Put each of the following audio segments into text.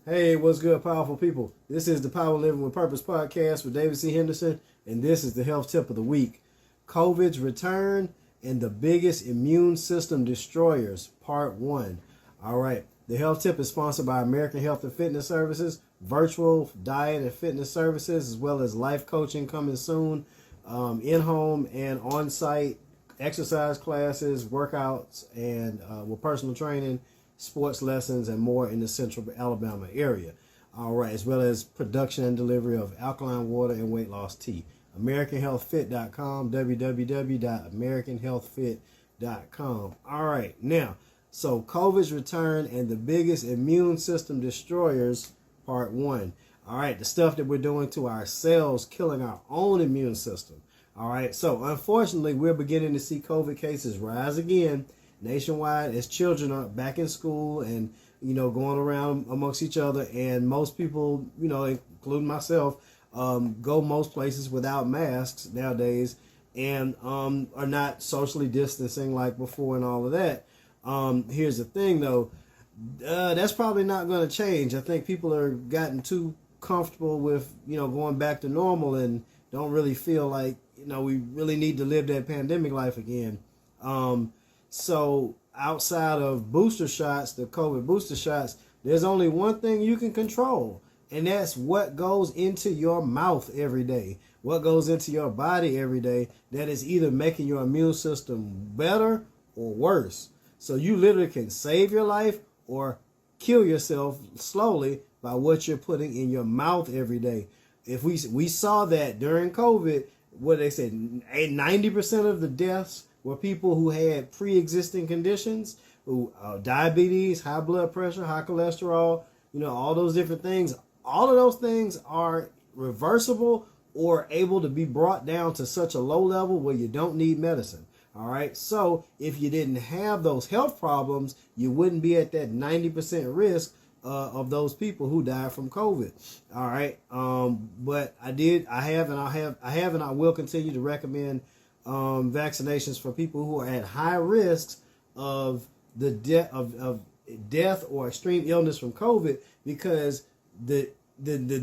Hey, what's good, powerful people? This is the Power Living with Purpose podcast with David C. Henderson, and this is the health tip of the week. COVID's return and the biggest immune system destroyers, part 1. All right, the health tip is sponsored by American Health and Fitness Services, virtual diet and fitness services, as well as life coaching coming soon, in-home and on-site exercise classes, workouts, and with personal training, sports lessons, and more in the central Alabama area. All right, as well as production and delivery of alkaline water and weight loss tea. AmericanHealthFit.com, www.AmericanHealthFit.com. All right, now, so COVID's return and the biggest immune system destroyers, part 1. All right, the stuff that we're doing to our cells, killing our own immune system. All right, so unfortunately, we're beginning to see COVID cases rise again nationwide as children are back in school and, going around amongst each other. And most people, including myself, go most places without masks nowadays and are not socially distancing like before and all of that. Here's the thing, though. That's probably not going to change. I think people are gotten too comfortable with, going back to normal and don't really feel like, we really need to live that pandemic life again. So outside of booster shots, the COVID booster shots, there's only one thing you can control, and that's what goes into your mouth every day, what goes into your body every day, that is either making your immune system better or worse. So you literally can save your life or kill yourself slowly by what you're putting in your mouth every day. If we saw that during COVID, what they said, 90% of the deaths were people who had pre-existing conditions, who diabetes, high blood pressure, high cholesterol, all those different things. All of those things are reversible or able to be brought down to such a low level where you don't need medicine. All right. So if you didn't have those health problems, you wouldn't be at that 90% risk of those people who died from COVID. All right. But I have, and I will continue to recommend vaccinations for people who are at high risks of the death or extreme illness from COVID, because the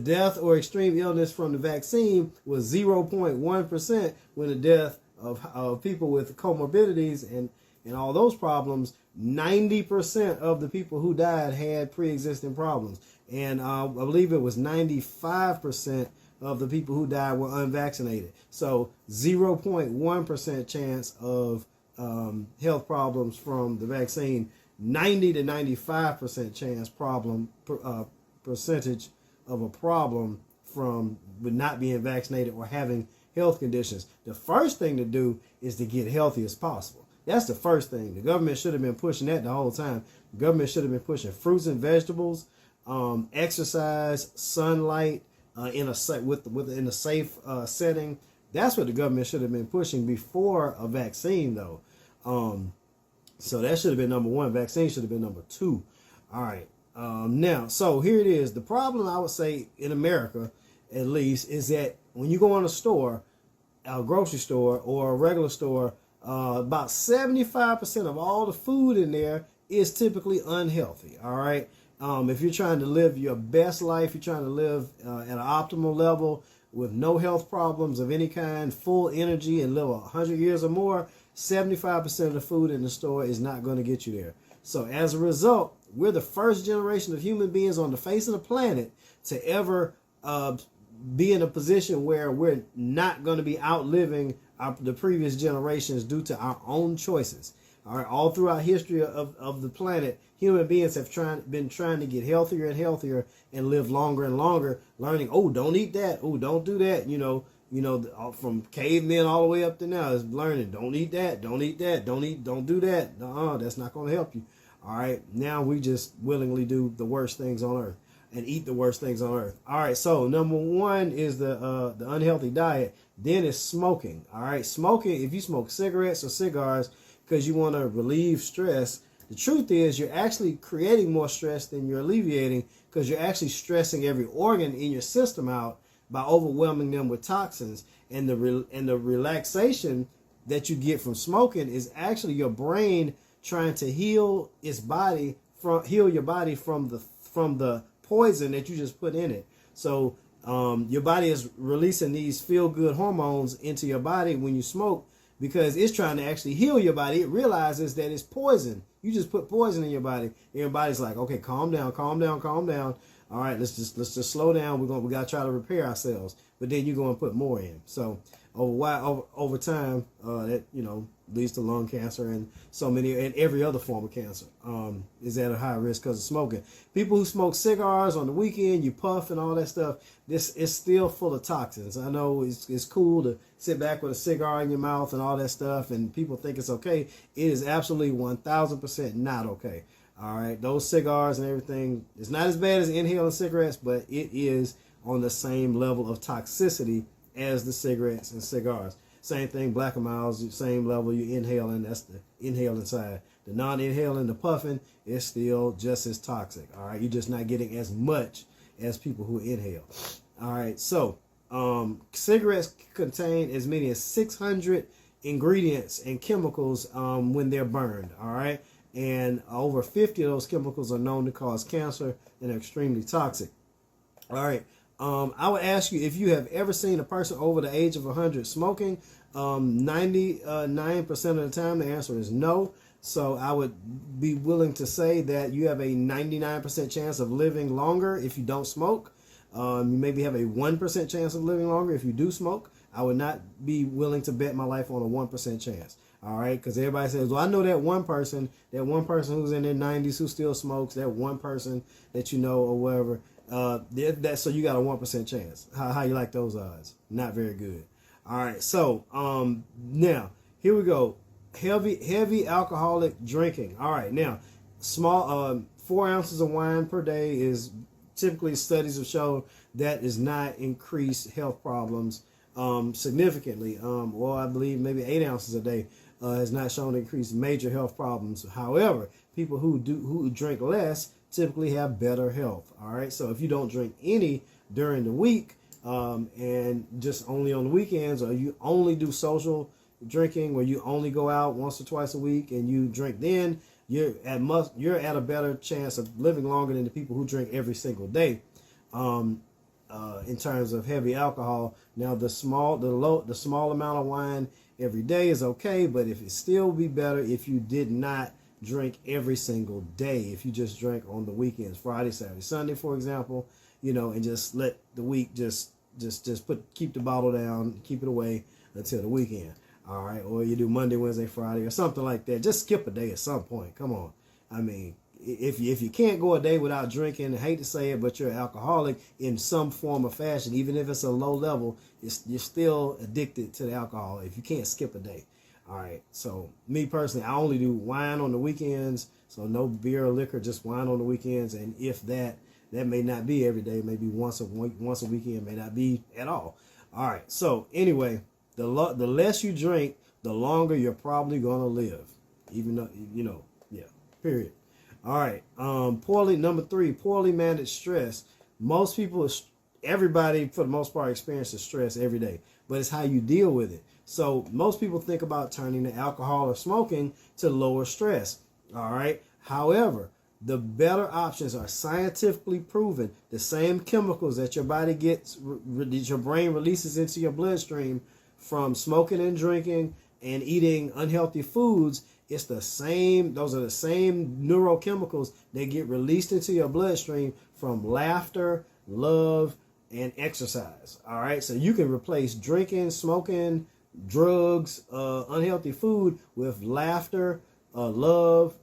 death or extreme illness from the vaccine was 0.1% when the death of people with comorbidities and all those problems, 90% of the people who died had pre-existing problems. And I believe it was 95% of the people who died were unvaccinated. So 0.1% chance of health problems from the vaccine, 90 to 95% chance percentage of a problem from with not being vaccinated or having health conditions. The first thing to do is to get healthy as possible. That's the first thing. The government should have been pushing that the whole time. The government should have been pushing fruits and vegetables, exercise, sunlight, in a safe setting. That's what the government should have been pushing before a vaccine, though. So that should have been number 1. Vaccine should have been number 2. All right. Now, so here it is. The problem, I would say, in America, at least, is that when you go in a store, a grocery store or a regular store, about 75% of all the food in there is typically unhealthy. All right. If you're trying to live your best life, you're trying to live at an optimal level with no health problems of any kind, full energy, and live 100 years or more, 75% of the food in the store is not going to get you there. So as a result, we're the first generation of human beings on the face of the planet to ever be in a position where we're not going to be outliving the previous generations due to our own choices. All right, all throughout history of the planet, human beings have been trying to get healthier and healthier and live longer and longer, learning, don't eat that, don't do that, from cavemen all the way up to now is learning, don't eat that, don't do that. That's not going to help you. All right, now we just willingly do the worst things on earth and eat the worst things on earth. All right, so number 1 is the unhealthy diet. Then it's smoking. All right, smoking, if you smoke cigarettes or cigars because you want to relieve stress, the truth is you're actually creating more stress than you're alleviating, because you're actually stressing every organ in your system out by overwhelming them with toxins. And the relaxation that you get from smoking is actually your brain trying to heal your body from the poison that you just put in it. So your body is releasing these feel-good hormones into your body when you smoke, because it's trying to actually heal your body. It realizes that it's poison. You just put poison in your body. Your body's like, okay, calm down, calm down, calm down. All right, let's just slow down. We gotta try to repair ourselves. But then you go and put more in. So over time, that leads to lung cancer and every other form of cancer is at a high risk because of smoking. People who smoke cigars on the weekend, you puff and all that stuff, this is still full of toxins. I know it's cool to sit back with a cigar in your mouth and all that stuff, and people think it's okay. It is absolutely 1000% not okay. All right, those cigars and everything, it's not as bad as inhaling cigarettes, but it is on the same level of toxicity as the cigarettes and cigars. Same thing, Black and Milds, same level. You inhaling, that's the inhaling side. The non-inhaling, the puffing, is still just as toxic. All right, you're just not getting as much as people who inhale. All right, so cigarettes contain as many as 600 ingredients and chemicals when they're burned. All right, and over 50 of those chemicals are known to cause cancer and are extremely toxic. All right. I would ask you if you have ever seen a person over the age of 100 smoking. 99% of the time, the answer is no. So I would be willing to say that you have a 99% chance of living longer if you don't smoke. You maybe have a 1% chance of living longer if you do smoke. I would not be willing to bet my life on a 1% chance. All right, because everybody says, well, I know that one person who's in their 90s who still smokes, that one person that you know or whatever. So you got a 1% chance. How you like those odds? Not very good. All right, so now here we go. Heavy alcoholic drinking. All right, now 4 ounces of wine per day is typically, studies have shown that does not increase health problems significantly. Or I believe maybe 8 ounces a day has not shown to increase major health problems. However, people who drink less typically have better health. All right, so if you don't drink any during the week and just only on the weekends, or you only do social drinking where you only go out once or twice a week and you drink, then you're at a better chance of living longer than the people who drink every single day. In terms of heavy alcohol, now the small amount of wine every day is okay, but if it still be better if you did not drink every single day. If you just drink on the weekends, Friday, Saturday, Sunday, for example, and just let the week keep the bottle down, keep it away until the weekend. All right, or you do Monday, Wednesday, Friday, or something like that. Just skip a day at some point. Come on. I mean, if you can't go a day without drinking, I hate to say it, but you're an alcoholic in some form or fashion, even if it's a low level, you're still addicted to the alcohol if you can't skip a day. All right, so me personally, I only do wine on the weekends, so no beer or liquor, just wine on the weekends, and if that may not be every day, maybe once a weekend, may not be at all. All right, so anyway, the less you drink, the longer you're probably gonna live, even though period. All right, number 3, poorly managed stress. Everybody for the most part experiences stress every day, but it's how you deal with it. So most people think about turning to alcohol or smoking to lower stress. All right. However, the better options are scientifically proven. The same chemicals that your body gets, that your brain releases into your bloodstream from smoking and drinking and eating unhealthy foods, it's the same. Those are the same neurochemicals that get released into your bloodstream from laughter, love, and exercise. All right. So you can replace drinking, smoking, drugs, unhealthy food with laughter, love,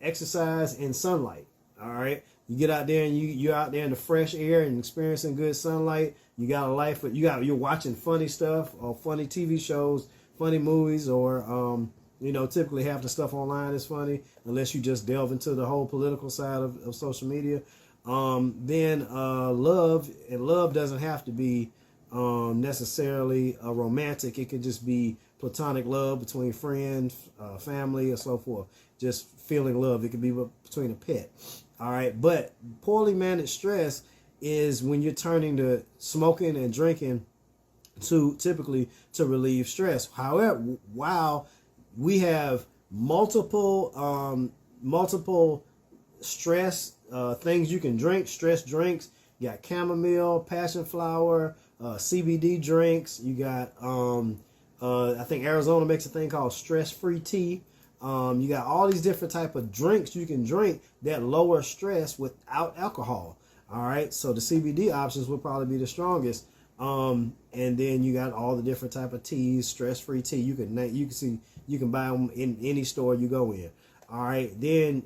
exercise, and sunlight. All right, you get out there and you're out there in the fresh air and experiencing good sunlight. You got a life, you're watching funny stuff or funny TV shows, funny movies, or typically half the stuff online is funny unless you just delve into the whole political side of social media. Then love doesn't have to be necessarily a romantic. It could just be platonic love between friends, family, or so forth. Just feeling love. It could be between a pet. All right, but poorly managed stress is when you're turning to smoking and drinking typically to relieve stress. However, while we have multiple stress things you can drink, stress drinks. You got chamomile, passion flower, CBD drinks. You got, I think Arizona makes a thing called stress-free tea. You got all these different type of drinks you can drink that lower stress without alcohol. All right, so the CBD options will probably be the strongest. And then you got all the different type of teas, stress-free tea. You can buy them in any store you go in. All right, then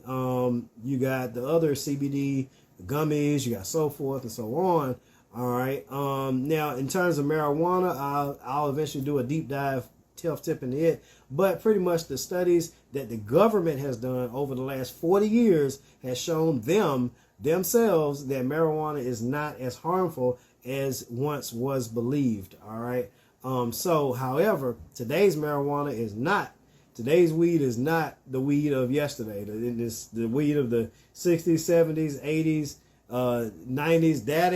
you got the other CBD gummies. You got so forth and so on. All right. Now, in terms of marijuana, I'll eventually do a deep dive, health tip into it. But pretty much the studies that the government has done over the last 40 years has shown themselves that marijuana is not as harmful as once was believed. All right. So, however, today's marijuana is not. Today's weed is not the weed of yesterday. The weed of the 60s, 70s, 80s, 90s. That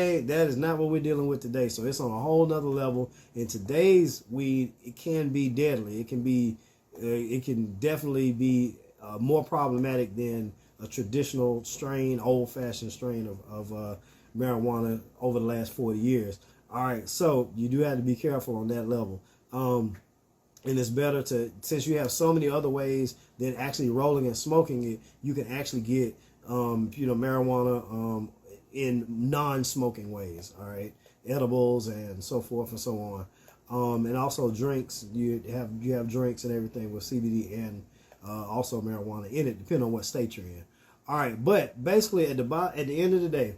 is not what we're dealing with today. So it's on a whole nother level. In today's weed, it can be deadly. It can definitely be more problematic than a traditional strain, old-fashioned strain of marijuana over the last 40 years. All right, so you do have to be careful on that level. And it's better to, since you have so many other ways than actually rolling and smoking it, you can actually get, marijuana in non-smoking ways. All right, edibles and so forth and so on, and also drinks. You have drinks and everything with CBD and also marijuana in it, depending on what state you're in. All right, but basically at the end of the day,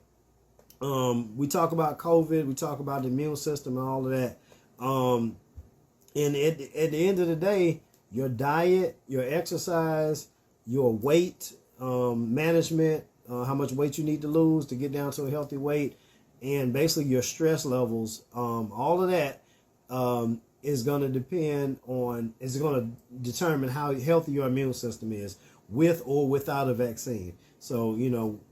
we talk about COVID, we talk about the immune system and all of that. And at the end of the day, your diet, your exercise, your weight management, how much weight you need to lose to get down to a healthy weight, and basically your stress levels, all of that is going to determine how healthy your immune system is, with or without a vaccine. So,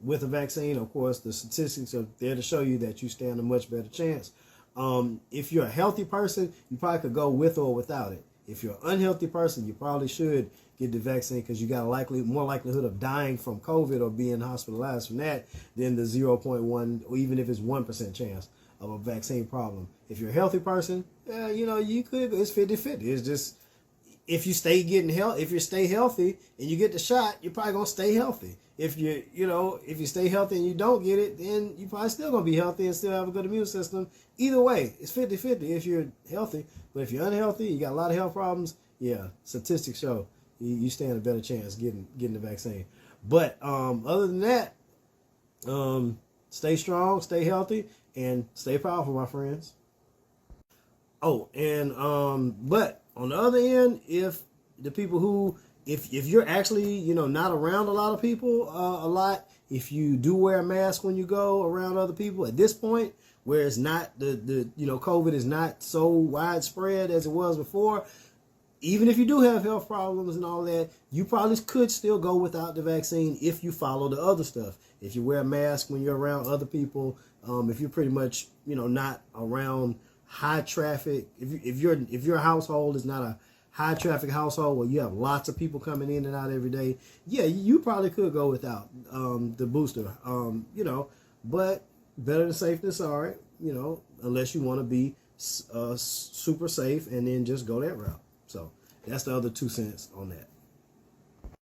with a vaccine, of course, the statistics are there to show you that you stand a much better chance. If you're a healthy person, you probably could go with or without it. If you're an unhealthy person, you probably should get the vaccine because you got more likelihood of dying from COVID or being hospitalized from that than the 0.1 or even if it's 1% chance of a vaccine problem. If you're a healthy person, you could. It's 50-50. It's just if you stay healthy and you get the shot, you're probably gonna stay healthy. If you stay healthy and you don't get it, then you probably still gonna be healthy and still have a good immune system. Either way, it's 50-50 if you're healthy. But if you're unhealthy, you got a lot of health problems, yeah, statistics show you stand a better chance getting the vaccine. But other than that, stay strong, stay healthy, and stay powerful, my friends. Oh, and but on the other end, if you're actually not around a lot of people a lot, if you do wear a mask when you go around other people at this point, where it's not the COVID is not so widespread as it was before, even if you do have health problems and all that, you probably could still go without the vaccine if you follow the other stuff. If you wear a mask when you're around other people, if you're pretty much not around high traffic, if your household is not a high traffic household where you have lots of people coming in and out every day, yeah, you probably could go without the booster, but better than safe than sorry, unless you want to be super safe and then just go that route. So that's the other 2 cents on that.